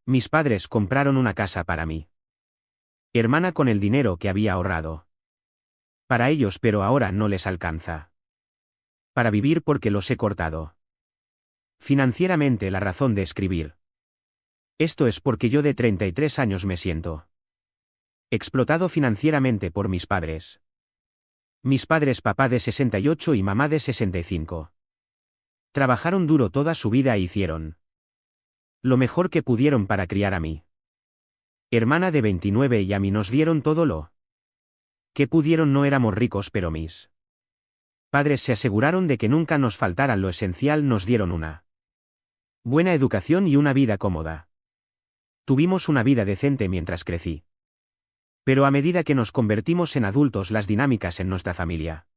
Mis padres compraron una casa para mí. Hermana con el dinero que había ahorrado. Para ellos, pero ahora no les alcanza. Para vivir porque los he cortado. Financieramente la razón de escribir. Esto es porque yo de 33 años me siento explotado financieramente por mis padres. Mis padres, papá de 68 y mamá de 65. Trabajaron duro toda su vida e hicieron lo mejor que pudieron para criar a mí. Hermana de 29 y a mí nos dieron todo lo que pudieron. No éramos ricos, pero mis padres se aseguraron de que nunca nos faltara lo esencial. Nos dieron una buena educación y una vida cómoda. Tuvimos una vida decente mientras crecí. Pero a medida que nos convertimos en adultos, las dinámicas en nuestra familia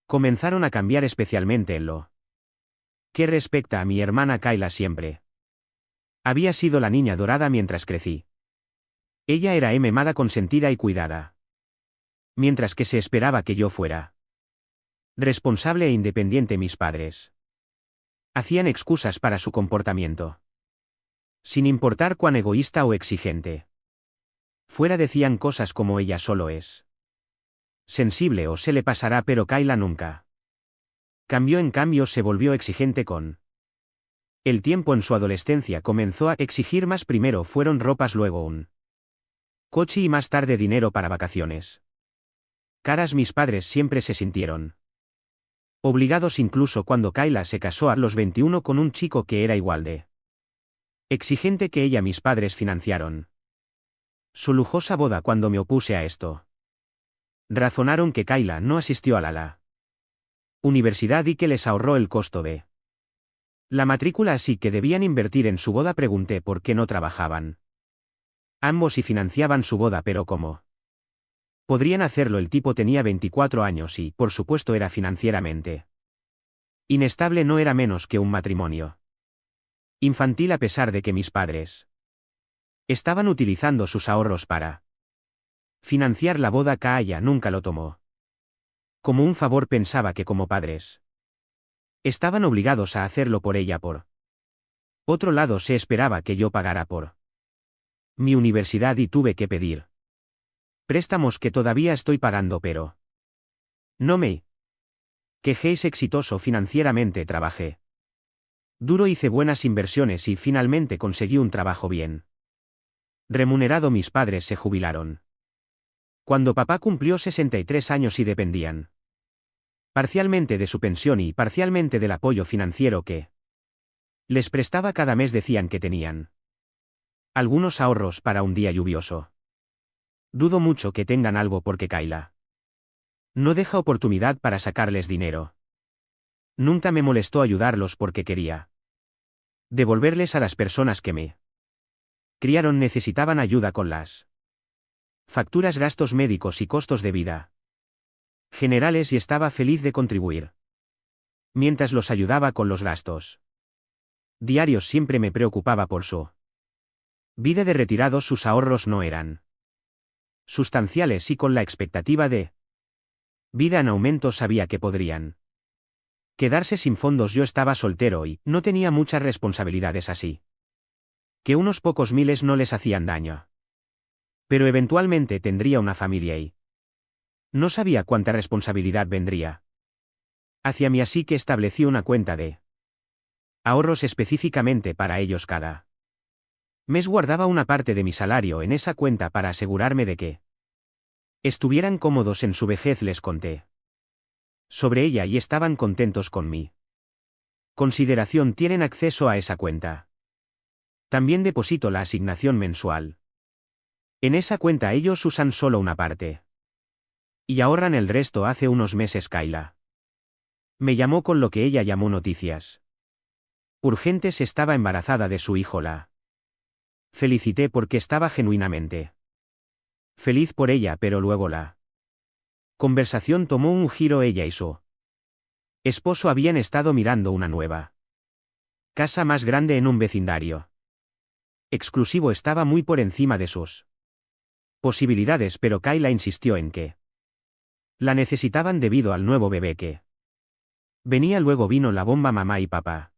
comenzaron a cambiar, especialmente en lo que respecta a mi hermana Kayla. Siempre había sido la niña dorada mientras crecí. Ella era mimada, consentida y cuidada. Mientras que se esperaba que yo fuera responsable e independiente. Mis padres hacían excusas para su comportamiento. Sin importar cuán egoísta o exigente fuera, decían cosas como: ella solo es sensible o se le pasará. Pero Kayla nunca cambió. En cambio, se volvió exigente con el tiempo. En su adolescencia comenzó a exigir más. Primero fueron ropas, luego un coche y más tarde dinero para vacaciones caras. Mis padres siempre se sintieron obligados, incluso cuando Kayla se casó a los 21 con un chico que era igual de exigente que ella. Mis padres financiaron su lujosa boda cuando me opuse a esto. Razonaron que Kayla no asistió a la universidad y que les ahorró el costo de la matrícula, así que debían invertir en su boda. Pregunté por qué no trabajaban ambos y financiaban su boda, pero ¿cómo podrían hacerlo? El tipo tenía 24 años y, por supuesto, era financieramente inestable. No era menos que un matrimonio infantil, a pesar de que mis padres estaban utilizando sus ahorros para financiar la boda. Kaya nunca lo tomó como un favor. Pensaba que como padres estaban obligados a hacerlo por ella. Por otro lado, se esperaba que yo pagara por mi universidad y tuve que pedir préstamos que todavía estoy pagando, pero no me quejé. Es exitoso financieramente. Trabajé duro, hice buenas inversiones y finalmente conseguí un trabajo bien remunerado. Mis padres se jubilaron cuando papá cumplió 63 años y dependían parcialmente de su pensión y parcialmente del apoyo financiero que les prestaba cada mes. Decían que tenían algunos ahorros para un día lluvioso. Dudo mucho que tengan algo porque Kayla no deja oportunidad para sacarles dinero. Nunca me molestó ayudarlos porque quería devolverles a las personas que me criaron. Necesitaban ayuda con las facturas, gastos médicos y costos de vida generales y estaba feliz de contribuir mientras los ayudaba con los gastos diarios. Siempre me preocupaba por su vida de retirados. Sus ahorros no eran sustanciales y con la expectativa de vida en aumento sabía que podrían quedarse sin fondos. Yo estaba soltero y no tenía muchas responsabilidades, así que unos pocos miles no les hacían daño. Pero eventualmente tendría una familia y no sabía cuánta responsabilidad vendría hacia mí, así que establecí una cuenta de ahorros específicamente para ellos. Cada mes guardaba una parte de mi salario en esa cuenta para asegurarme de que estuvieran cómodos en su vejez. Les conté sobre ella y estaban contentos con mi consideración. Tienen acceso a esa cuenta. También deposito la asignación mensual en esa cuenta. Ellos usan solo una parte y ahorran el resto. Hace unos meses Kayla me llamó con lo que ella llamó noticias urgentes. Estaba embarazada de su hijo. La felicité porque estaba genuinamente feliz por ella, pero luego la conversación tomó un giro. Ella y su esposo habían estado mirando una nueva casa más grande en un vecindario exclusivo. Estaba muy por encima de sus posibilidades, pero Kayla insistió en que la necesitaban debido al nuevo bebé que venía. Luego vino la bomba. Mamá y papá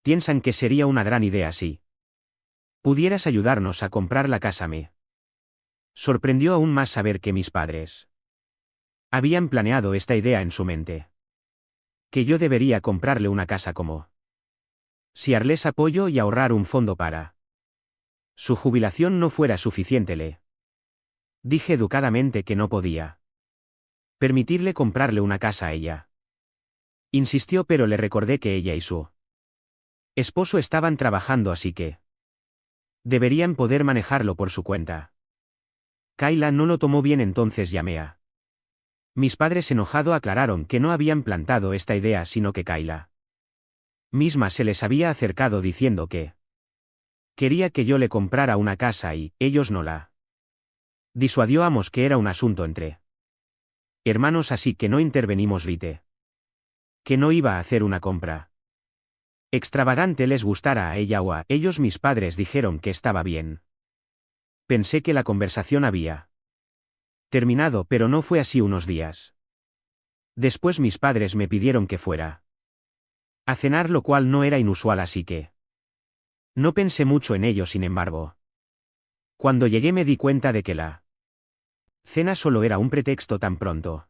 piensan que sería una gran idea, sí. ¿Pudieras ayudarnos a comprar la casa? Me sorprendió aún más saber que mis padres habían planeado esta idea en su mente. Que yo debería comprarle una casa como si darles apoyo y ahorrar un fondo para su jubilación no fuera suficiente. Le dije educadamente que no podía permitirle comprarle una casa a ella. Insistió, pero le recordé que ella y su esposo estaban trabajando, así que deberían poder manejarlo por su cuenta. Kayla no lo tomó bien, entonces llamé a mis padres enojado. Aclararon que no habían plantado esta idea, sino que Kayla misma se les había acercado diciendo que quería que yo le comprara una casa y ellos no la disuadió. Amos que era un asunto entre hermanos, así que no intervenimos. Rite que no iba a hacer una compra extravagante, les gustara a ella o a ellos. Mis padres dijeron que estaba bien. Pensé que la conversación había terminado, pero no fue así. Unos días después mis padres me pidieron que fuera a cenar, lo cual no era inusual, así que no pensé mucho en ello. Sin embargo, cuando llegué me di cuenta de que la cena solo era un pretexto. Tan pronto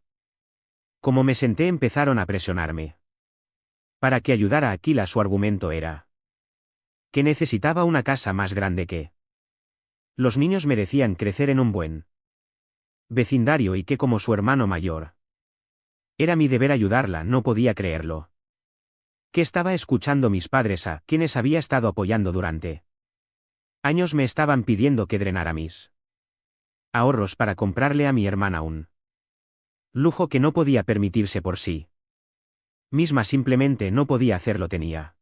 como me senté empezaron a presionarme para que ayudara a Kayla. Su argumento era que necesitaba una casa más grande, que los niños merecían crecer en un buen vecindario y que como su hermano mayor era mi deber ayudarla. No podía creerlo. Que estaba escuchando. Mis padres, a quienes había estado apoyando durante años, me estaban pidiendo que drenara mis ahorros para comprarle a mi hermana un lujo que no podía permitirse por sí misma. Simplemente no podía hacerlo. Tenía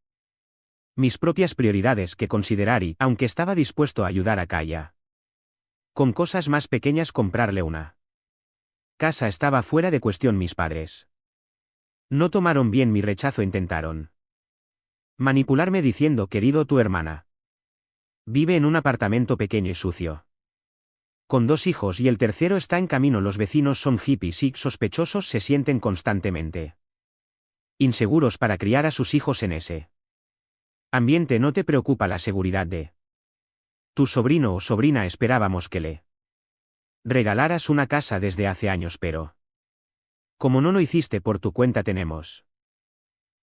mis propias prioridades que considerar y, aunque estaba dispuesto a ayudar a Kayla con cosas más pequeñas, comprarle una casa estaba fuera de cuestión. Mis padres no tomaron bien mi rechazo. Intentaron manipularme diciendo: querido, tu hermana vive en un apartamento pequeño y sucio con 2 hijos y el tercero está en camino. Los vecinos son hippies y sospechosos, se sienten constantemente inseguros para criar a sus hijos en ese ambiente. ¿No te preocupa la seguridad de tu sobrino o sobrina? Esperábamos que le regalaras una casa desde hace años, pero como no lo hiciste por tu cuenta, tenemos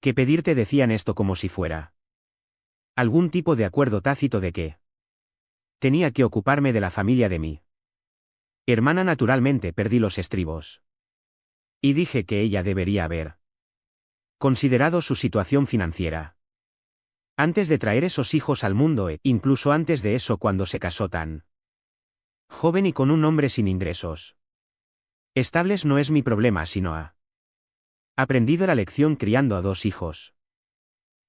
que pedirte. Decían esto como si fuera algún tipo de acuerdo tácito de que tenía que ocuparme de la familia de mi hermana. Naturalmente perdí los estribos y dije que ella debería haber considerado su situación financiera antes de traer esos hijos al mundo, e incluso antes de eso, cuando se casó tan joven y con un hombre sin ingresos estables. No es mi problema, sino ha aprendido la lección criando a 2 hijos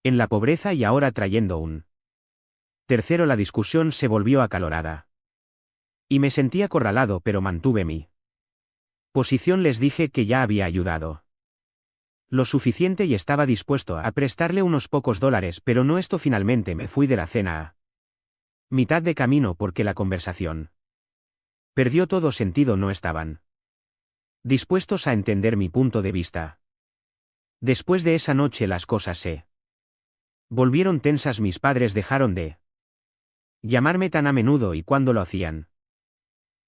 en la pobreza y ahora trayendo un tercero. La discusión se volvió acalorada y me sentí acorralado, pero mantuve mi posición. Les dije que ya había ayudado lo suficiente y estaba dispuesto a prestarle unos pocos dólares, pero no esto. Finalmente me fui de la cena a mitad de camino porque la conversación perdió todo sentido. No estaban dispuestos a entender mi punto de vista. Después de esa noche las cosas se volvieron tensas. Mis padres dejaron de llamarme tan a menudo y cuando lo hacían,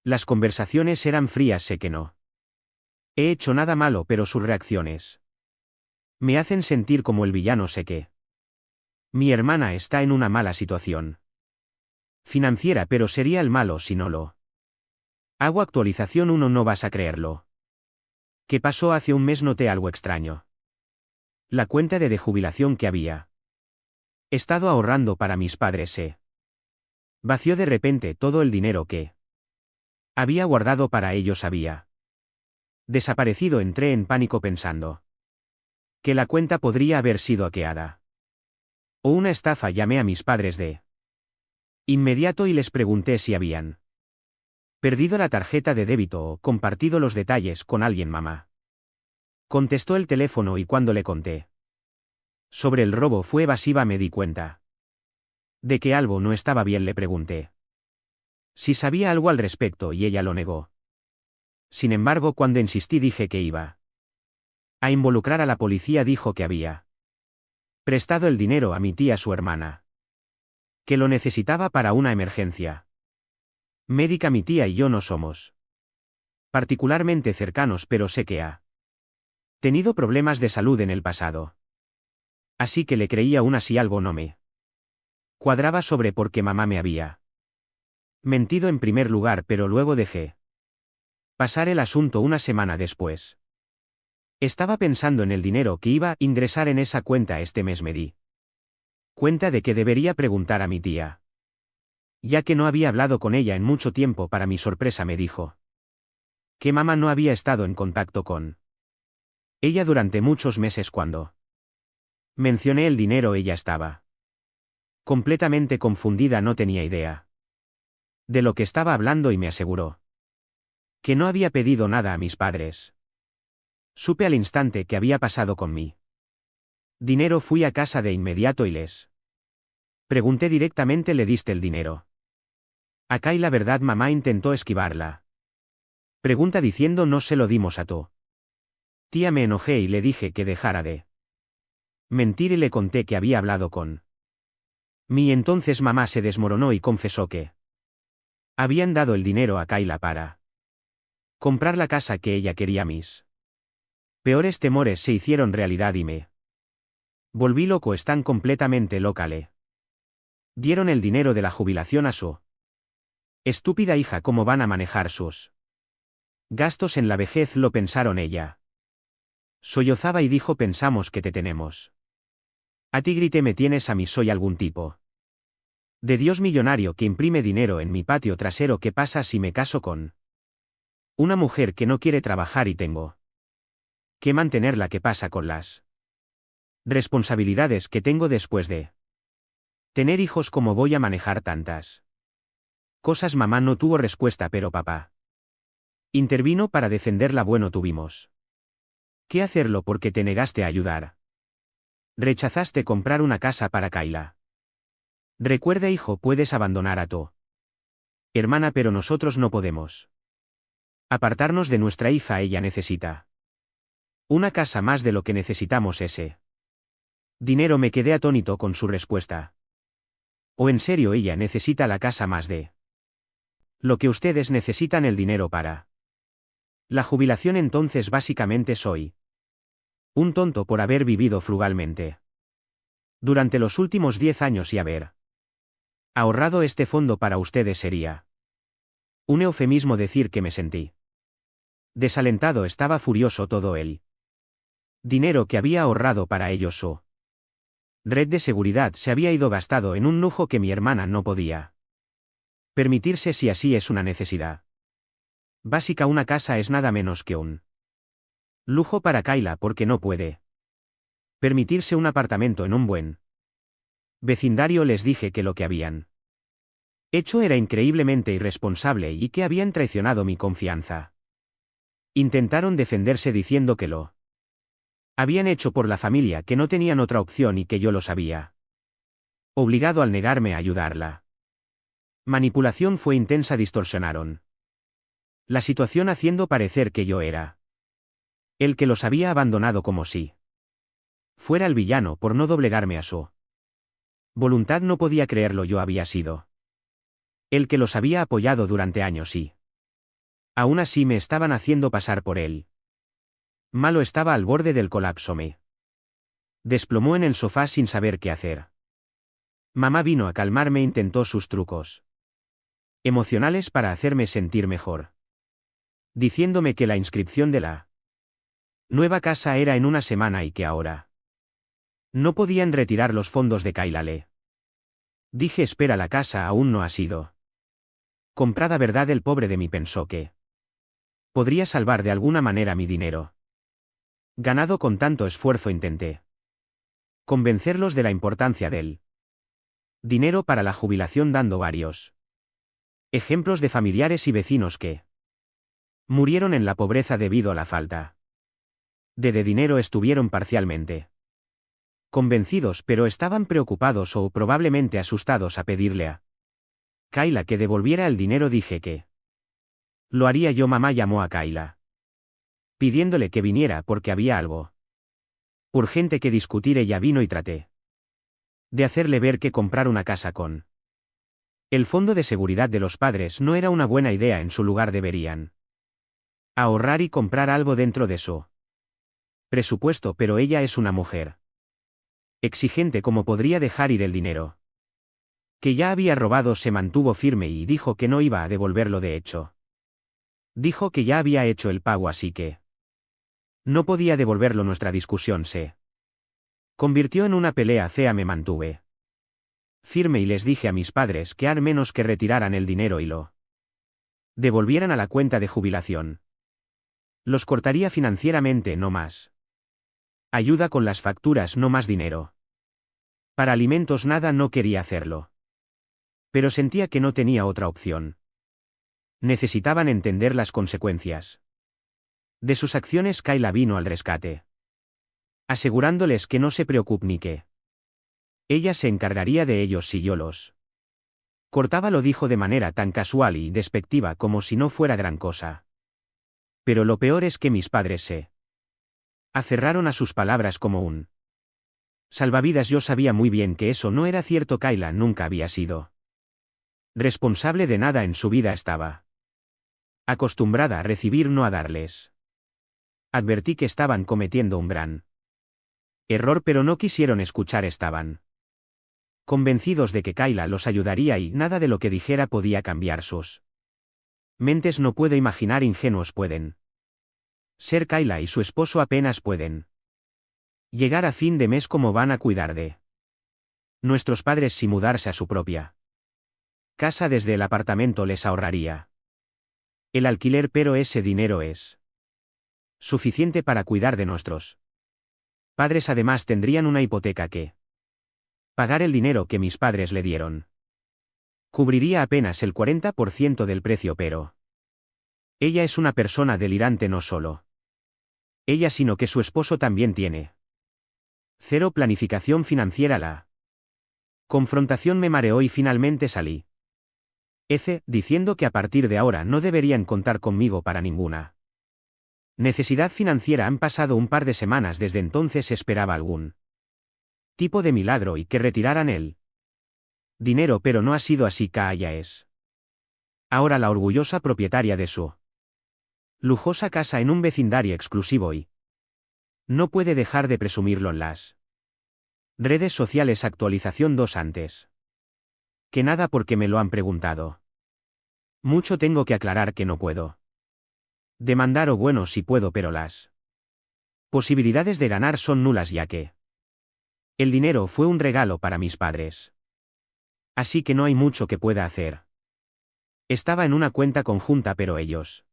las conversaciones eran frías. Sé que no he hecho nada malo, pero sus reacciones me hacen sentir como el villano. Sé que mi hermana está en una mala situación financiera, pero sería el malo si no lo hago. Actualización 1. No vas a creerlo. ¿Qué pasó? Hace un mes noté algo extraño. La cuenta de jubilación que había estado ahorrando para mis padres se vació de repente. Todo el dinero que había guardado para ellos había desaparecido. Entré en pánico pensando que la cuenta podría haber sido hackeada o una estafa. Llamé a mis padres de inmediato y les pregunté si habían perdido la tarjeta de débito o compartido los detalles con alguien. Mamá contestó el teléfono y cuando le conté sobre el robo fue evasiva. Me di cuenta de que algo no estaba bien. Le pregunté si sabía algo al respecto y ella lo negó. Sin embargo, cuando insistí, dije que iba a involucrar a la policía. Dijo que había prestado el dinero a mi tía, su hermana, Que lo necesitaba para una emergencia. Médica, mi tía y yo no somos particularmente cercanos, pero sé que ha tenido problemas de salud en el pasado. Así que le creía aún así algo no me cuadraba sobre por qué mamá me había mentido en primer lugar, pero luego dejé pasar el asunto. Una semana después. Estaba pensando en el dinero que iba a ingresar en esa cuenta este mes. Me di cuenta de que debería preguntar a mi tía. Ya que no había hablado con ella en mucho tiempo. Para mi sorpresa me dijo que mamá no había estado en contacto con ella durante muchos meses. Cuando mencioné el dinero, ella estaba completamente confundida, no tenía idea de lo que estaba hablando y me aseguró que no había pedido nada a mis padres. Supe al instante qué había pasado con mi dinero. Fui a casa de inmediato y les pregunté directamente: ¿le diste el dinero a Kai? La verdad, mamá intentó esquivarla pregunta diciendo: no se lo dimos a tu tía. Me enojé y le dije que dejara de mentir y le conté que había hablado con mi. Entonces mamá se desmoronó y confesó que habían dado el dinero a Kayla para comprar la casa que ella quería. Mis peores temores se hicieron realidad y me volví loco. Están completamente loca. Le dieron el dinero de la jubilación a su estúpida hija. ¿Cómo van a manejar sus gastos en la vejez? Lo pensaron. Ella sollozaba y dijo: pensamos que te tenemos a ti. Grité: me tienes a mí. Soy algún tipo de dios millonario que imprime dinero en mi patio trasero. ¿Qué pasa si me caso con una mujer que no quiere trabajar y tengo que mantenerla? ¿Qué pasa con las responsabilidades que tengo después de tener hijos? ¿Cómo voy a manejar tantas cosas? Mamá no tuvo respuesta, pero papá intervino para defenderla. Bueno, tuvimos que hacerlo porque te negaste a ayudar. Rechazaste comprar una casa para Kayla. Recuerda, hijo, puedes abandonar a tu hermana, pero nosotros no podemos apartarnos de nuestra hija. Ella necesita una casa más de lo que necesitamos ese dinero. Me quedé atónito con su respuesta. ¿O en serio ella necesita la casa más de lo que ustedes necesitan el dinero para la jubilación? Entonces básicamente soy un tonto por haber vivido frugalmente durante los últimos 10 años y haber ahorrado este fondo para ustedes. Sería un eufemismo decir que me sentí desalentado. Estaba furioso. Todo el dinero que había ahorrado para ellos, su red de seguridad, se había ido gastado en un lujo que mi hermana no podía permitirse. Si así es una necesidad básica, una casa es nada menos que un lujo para Kayla, porque no puede permitirse un apartamento en un buen vecindario. Les dije que lo que habían hecho era increíblemente irresponsable y que habían traicionado mi confianza. Intentaron defenderse diciendo que lo habían hecho por la familia, que no tenían otra opción y que yo los había obligado al negarme a ayudarla. Manipulación fue intensa. Distorsionaron la situación haciendo parecer que yo era el que los había abandonado, como si fuera el villano por no doblegarme a su voluntad. No podía creerlo. Yo había sido el que los había apoyado durante años y aún así me estaban haciendo pasar por él malo. Estaba al borde del colapso. Me desplomó en el sofá sin saber qué hacer. Mamá vino a calmarme e intentó sus trucos emocionales para hacerme sentir mejor, diciéndome que la inscripción de la nueva casa era en una semana y que ahora no podían retirar los fondos de Kayla. Le dije: espera, la casa aún no ha sido comprada, ¿verdad? El pobre de mí pensó que podría salvar de alguna manera mi dinero ganado con tanto esfuerzo. Intenté convencerlos de la importancia del dinero para la jubilación, dando varios ejemplos de familiares y vecinos que murieron en la pobreza debido a la falta de dinero. Estuvieron parcialmente convencidos, pero estaban preocupados o probablemente asustados a pedirle a Kayla que devolviera el dinero. Dije que lo haría yo. Mamá llamó a Kayla pidiéndole que viniera porque había algo urgente que discutir. Ella vino y traté de hacerle ver que comprar una casa con El fondo de seguridad de los padres no era una buena idea, en su lugar deberían ahorrar y comprar algo dentro de su presupuesto, pero ella es una mujer exigente, como podría dejar ir el dinero que ya había robado. Se mantuvo firme y dijo que no iba a devolverlo. De hecho, dijo que ya había hecho el pago, así que no podía devolverlo. Nuestra discusión se convirtió en una pelea fea. Me mantuve firme y les dije a mis padres que al menos que retiraran el dinero y lo devolvieran a la cuenta de jubilación. Los cortaría financieramente, no más ayuda con las facturas, no más dinero para alimentos, nada. No quería hacerlo, pero sentía que no tenía otra opción. Necesitaban entender las consecuencias de sus acciones. Kayla vino al rescate, asegurándoles que no se preocupen ni que ella se encargaría de ellos si yo los cortaba. Lo dijo de manera tan casual y despectiva como si no fuera gran cosa. Pero lo peor es que mis padres se aferraron a sus palabras como un salvavidas. Yo sabía muy bien que eso no era cierto. Kayla nunca había sido responsable de nada en su vida. Estaba acostumbrada a recibir, no a darles. Advertí que estaban cometiendo un gran error, pero no quisieron escuchar. Estaban convencidos de que Kayla los ayudaría y nada de lo que dijera podía cambiar sus mentes. No puedo imaginar ingenuos pueden ser. Kayla y su esposo apenas pueden llegar a fin de mes. ¿Cómo van a cuidar de nuestros padres si mudarse a su propia casa desde el apartamento les ahorraría el alquiler? Pero ese dinero es suficiente para cuidar de nuestros padres. Además tendrían una hipoteca que pagar. El dinero que mis padres le dieron cubriría apenas el 40% del precio, pero ella es una persona delirante. No solo ella, sino que su esposo también tiene cero planificación financiera. La confrontación me mareó y finalmente salí diciendo que a partir de ahora no deberían contar conmigo para ninguna necesidad financiera. Han pasado un par de semanas desde entonces. Esperaba algún tipo de milagro y que retiraran el dinero, pero no ha sido así. Kaya es ahora la orgullosa propietaria de su lujosa casa en un vecindario exclusivo y no puede dejar de presumirlo en las redes sociales. Actualización 2 antes que nada, porque me lo han preguntado mucho. Tengo que aclarar que no puedo demandar, o bueno, sí puedo, pero las posibilidades de ganar son nulas, ya que el dinero fue un regalo para mis padres. Así que no hay mucho que pueda hacer. Estaba en una cuenta conjunta, pero ellos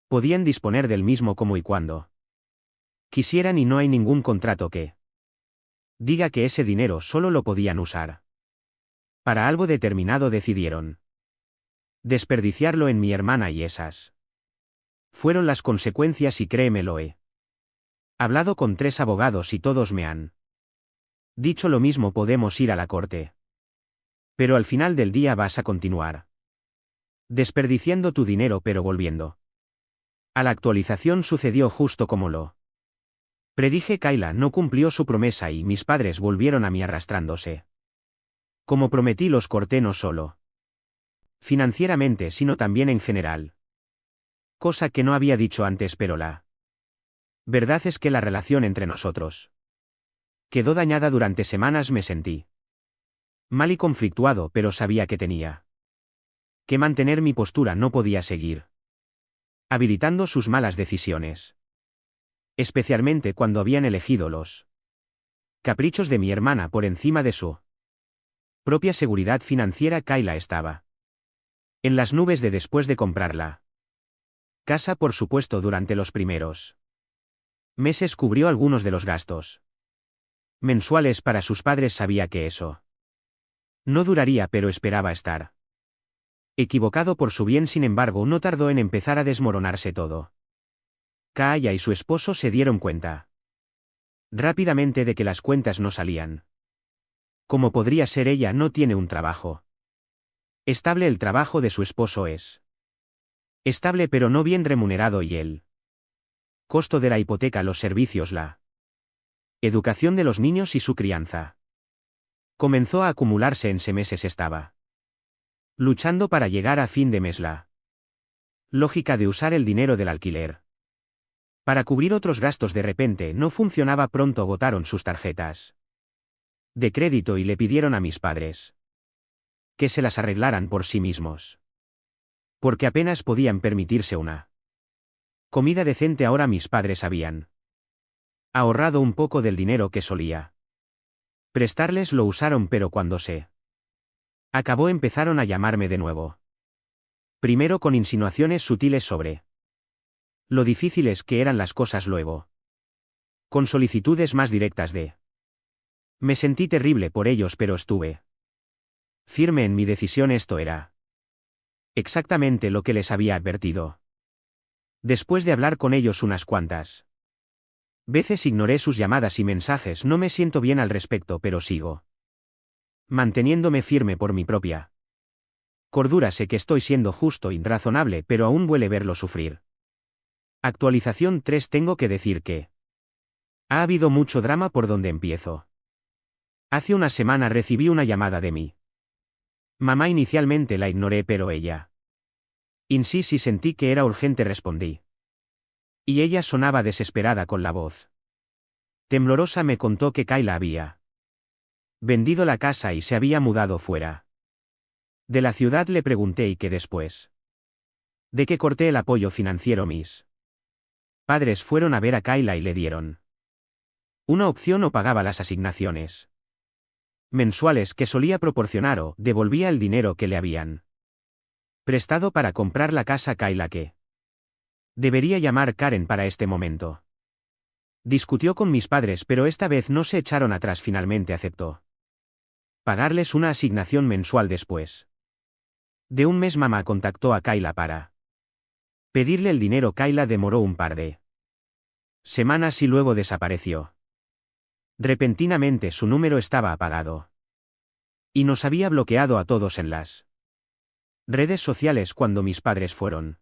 podían disponer del mismo como y cuando quisieran, y no hay ningún contrato que diga que ese dinero solo lo podían usar para algo determinado. Decidieron desperdiciarlo en mi hermana y esas fueron las consecuencias, y créeme, lo he hablado con 3 abogados y todos me han dicho lo mismo. Podemos ir a la corte, pero al final del día vas a continuar desperdiciando tu dinero. Pero volviendo a la actualización, sucedió justo como lo predije. Kayla no cumplió su promesa y mis padres volvieron a mí arrastrándose. Como prometí, los corté, no solo financieramente, sino también en general. Cosa que no había dicho antes, pero la verdad es que la relación entre nosotros quedó dañada. Durante semanas me sentí mal y conflictuado, pero sabía que tenía que mantener mi postura. No podía seguir habilitando sus malas decisiones, especialmente cuando habían elegido los caprichos de mi hermana por encima de su propia seguridad financiera. Kayla estaba en las nubes después de comprarla casa. Por supuesto, durante los primeros meses cubrió algunos de los gastos mensuales para sus padres. Sabía que eso no duraría, pero esperaba estar equivocado por su bien. Sin embargo, no tardó en empezar a desmoronarse todo. Kaya y su esposo se dieron cuenta rápidamente de que las cuentas no salían como podría ser. Ella no tiene un trabajo estable. El trabajo de su esposo es estable, pero no bien remunerado, y el costo de la hipoteca, los servicios, la educación de los niños y su crianza comenzó a acumularse. En 6 meses estaba luchando para llegar a fin de mes. La lógica de usar el dinero del alquiler para cubrir otros gastos de repente no funcionaba. Pronto agotaron sus tarjetas de crédito y le pidieron a mis padres que se las arreglaran por sí mismos, porque apenas podían permitirse una comida decente. Ahora mis padres habían ahorrado un poco del dinero que solía prestarles. Lo usaron, pero cuando se acabó empezaron a llamarme de nuevo. Primero con insinuaciones sutiles sobre lo difíciles que eran las cosas, luego con solicitudes más directas de... Me sentí terrible por ellos, pero estuve firme en mi decisión. Esto era exactamente lo que les había advertido. Después de hablar con ellos unas cuantas veces, ignoré sus llamadas y mensajes. No me siento bien al respecto, pero sigo manteniéndome firme por mi propia cordura. Sé que estoy siendo justo y razonable, pero aún duele verlo sufrir. Actualización 3. Tengo que decir que ha habido mucho drama. ¿Por dónde empiezo? Hace una semana recibí una llamada de mi mamá. Inicialmente la ignoré, pero ella insistí y sentí que era urgente. Respondí. Y ella sonaba desesperada, con la voz temblorosa. Me contó que Kayla había vendido la casa y se había mudado fuera de la ciudad. Le pregunté y que después de que corté el apoyo financiero, mis padres fueron a ver a Kayla y le dieron una opción: o pagaba las asignaciones mensuales que solía proporcionar o devolvía el dinero que le habían prestado para comprar la casa. Kayla, que debería llamar Karen para este momento, discutió con mis padres, pero esta vez no se echaron atrás. Finalmente aceptó pagarles una asignación mensual. Después de un mes, mamá contactó a Kayla para pedirle el dinero. Kayla demoró un par de semanas y luego desapareció. Repentinamente su número estaba apagado y nos había bloqueado a todos en las redes sociales. Cuando mis padres fueron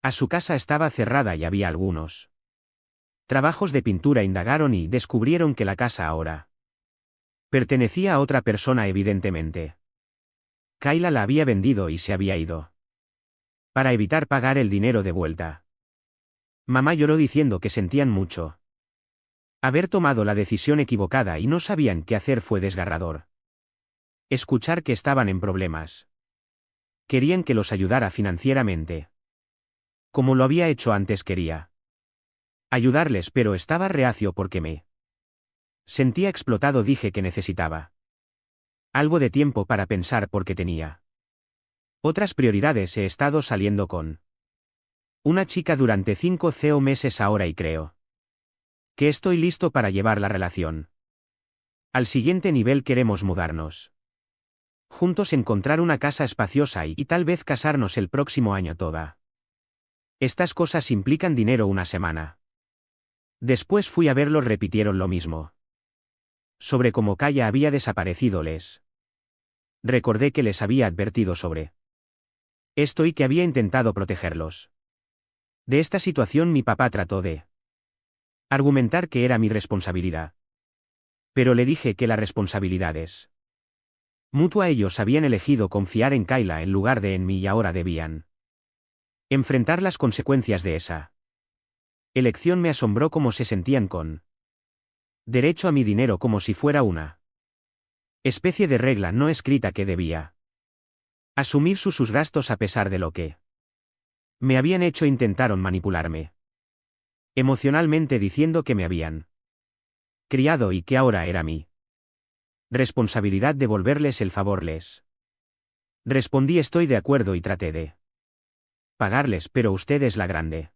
a su casa, estaba cerrada y había algunos trabajos de pintura. Indagaron y descubrieron que la casa ahora pertenecía a otra persona. Evidentemente, Kayla la había vendido y se había ido para evitar pagar el dinero de vuelta. Mamá lloró diciendo que sentían mucho haber tomado la decisión equivocada y no sabían qué hacer. Fue desgarrador escuchar que estaban en problemas. Querían que los ayudara financieramente, como lo había hecho antes. Quería ayudarles, pero estaba reacio porque me sentía explotado. Dije que necesitaba algo de tiempo para pensar porque tenía otras prioridades. He estado saliendo con una chica durante 5 meses ahora y creo que estoy listo para llevar la relación al siguiente nivel. Queremos mudarnos juntos, encontrar una casa espaciosa y tal vez casarnos el próximo año. Toda estas cosas implican dinero. Una semana después fui a verlos. Repitieron lo mismo sobre cómo Kaya había desaparecido. Les recordé que les había advertido sobre esto y que había intentado protegerlos de esta situación. Mi papá trató de argumentar que era mi responsabilidad, pero le dije que la responsabilidad es mutua. Ellos habían elegido confiar en Kayla en lugar de en mí y ahora debían enfrentar las consecuencias de esa elección. Me asombró cómo se sentían con derecho a mi dinero, como si fuera una especie de regla no escrita que debía asumir sus gastos a pesar de lo que me habían hecho. Intentaron manipularme emocionalmente diciendo que me habían criado y que ahora era mi responsabilidad devolverles el favor. Les respondí: estoy de acuerdo y traté de pagarles, pero usted es la grande.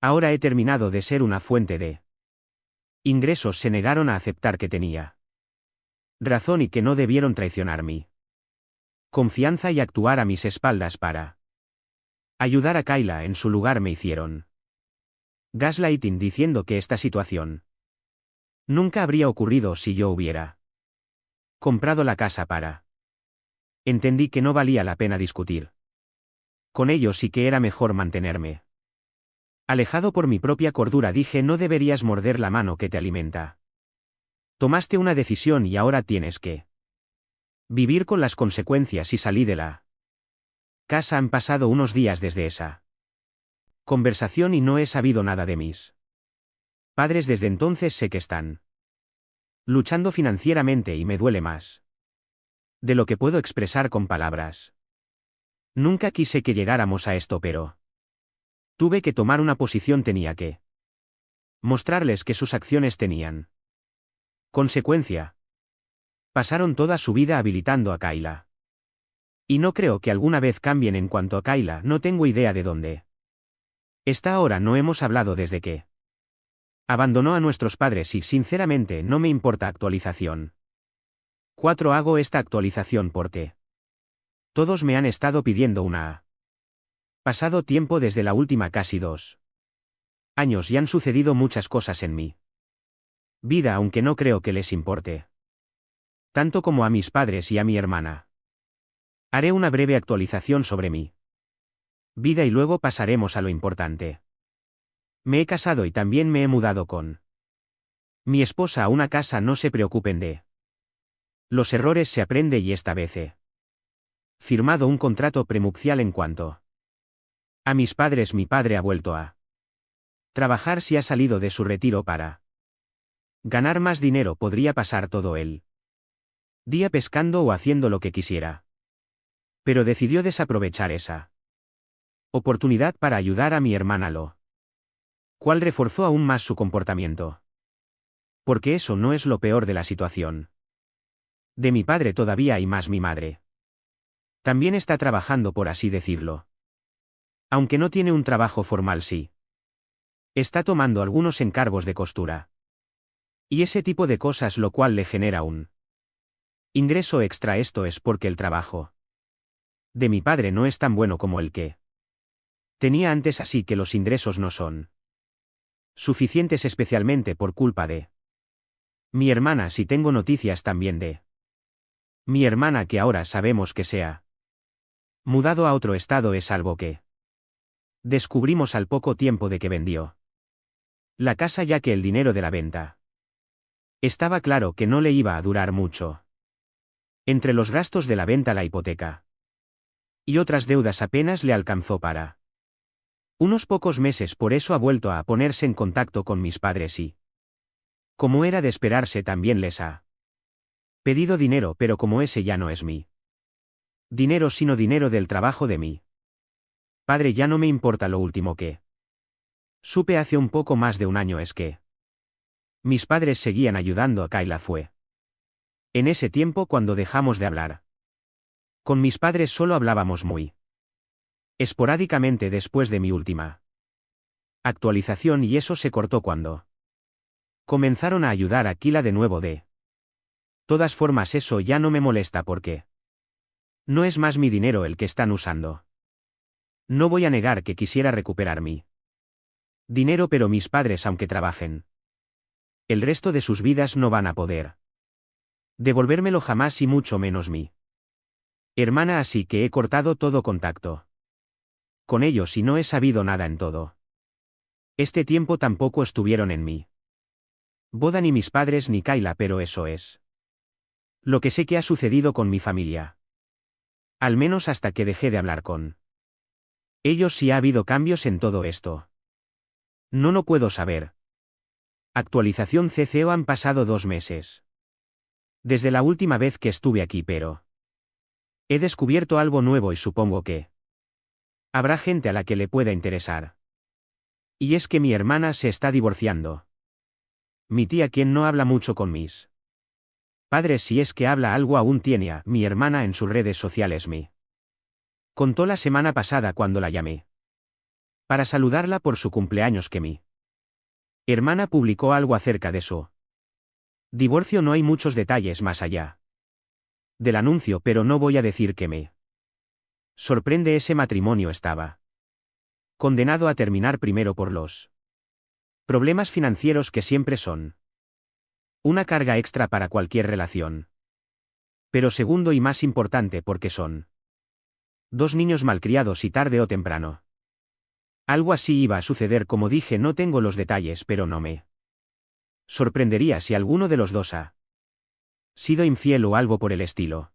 Ahora he terminado de ser una fuente de ingresos. Se negaron a aceptar que tenía razón y que no debieron traicionar mi confianza y actuar a mis espaldas para ayudar a Kayla. En su lugar me hicieron gaslighting diciendo que esta situación nunca habría ocurrido si yo hubiera comprado la casa para... Entendí que no valía la pena discutir con ellos y que era mejor mantenerme alejado por mi propia cordura. Dije: no deberías morder la mano que te alimenta. Tomaste una decisión y ahora tienes que Vivir con las consecuencias y salí de la casa. Han pasado unos días desde esa conversación y no he sabido nada de mis padres desde entonces. Sé que están luchando financieramente y me duele más de lo que puedo expresar con palabras. Nunca quise que llegáramos a esto, pero tuve que tomar una posición. Tenía que mostrarles que sus acciones tenían consecuencia. Pasaron toda su vida habilitando a Kayla. Y no creo que alguna vez cambien en cuanto a Kayla. No tengo idea de dónde está ahora. No hemos hablado desde que abandonó a nuestros padres y sinceramente no me importa. Actualización 4. Hago esta actualización porque todos me han estado pidiendo una. Pasado tiempo desde la última, casi 2 años, y han sucedido muchas cosas en mi vida, aunque no creo que les importe tanto como a mis padres y a mi hermana. Haré una breve actualización sobre mi vida y luego pasaremos a lo importante. Me he casado y también me he mudado con mi esposa a una casa. No se preocupen de los errores, se aprende, y esta vez he firmado un contrato prenupcial. En cuanto a mis padres, mi padre ha vuelto a trabajar. Si ha salido de su retiro para ganar más dinero, podría pasar todo el día pescando o haciendo lo que quisiera. Pero decidió desaprovechar esa oportunidad para ayudar a mi hermana, lo cual reforzó aún más su comportamiento. Porque eso no es lo peor de la situación. De mi padre todavía hay más. Mi madre también está trabajando, por así decirlo. Aunque no tiene un trabajo formal, sí está tomando algunos encargos de costura y ese tipo de cosas, lo cual le genera un ingreso extra. Esto es porque el trabajo de mi padre no es tan bueno como el que tenía antes, así que los ingresos no son suficientes, especialmente por culpa de mi hermana. Si tengo noticias también de mi hermana, que ahora sabemos que se ha mudado a otro estado. Es algo que descubrimos al poco tiempo de que vendió la casa, ya que el dinero de la venta estaba claro que no le iba a durar mucho. Entre los gastos de la venta, la hipoteca y otras deudas, apenas le alcanzó para unos pocos meses. Por eso ha vuelto a ponerse en contacto con mis padres y, como era de esperarse, también les ha pedido dinero, pero como ese ya no es mi dinero sino dinero del trabajo de mi padre, ya no me importa. Lo último que supe hace un poco más de un año es que mis padres seguían ayudando a Kayla. Fue en ese tiempo cuando dejamos de hablar. Con mis padres solo hablábamos muy esporádicamente después de mi última actualización, y eso se cortó cuando comenzaron a ayudar a Kayla de nuevo. De todas formas, eso ya no me molesta porque no es más mi dinero el que están usando. No voy a negar que quisiera recuperar mi dinero, pero mis padres, aunque trabajen el resto de sus vidas, no van a poder devolvérmelo jamás, y mucho menos mi hermana, así que he cortado todo contacto con ellos y no he sabido nada en todo este tiempo. Tampoco estuvieron en mi boda ni mis padres ni Kayla, pero eso es lo que sé que ha sucedido con mi familia. Al menos hasta que dejé de hablar con ellos. Si ha habido cambios en todo esto, no puedo saber. Actualización CCO. Han pasado 2 meses desde la última vez que estuve aquí, pero he descubierto algo nuevo y supongo que habrá gente a la que le pueda interesar. Y es que mi hermana se está divorciando. Mi tía, quien no habla mucho con mis padres, si es que habla algo, aún tiene a mi hermana en sus redes sociales. Me contó la semana pasada, cuando la llamé para saludarla por su cumpleaños, que mi hermana publicó algo acerca de su divorcio. No hay muchos detalles más allá del anuncio, pero no voy a decir que me sorprende. Ese matrimonio estaba condenado a terminar, primero por los problemas financieros, que siempre son una carga extra para cualquier relación. Pero segundo, y más importante, porque son 2 niños malcriados y tarde o temprano algo así iba a suceder. Como dije, no tengo los detalles, pero no me sorprendería si alguno de los dos ha sido infiel o algo por el estilo.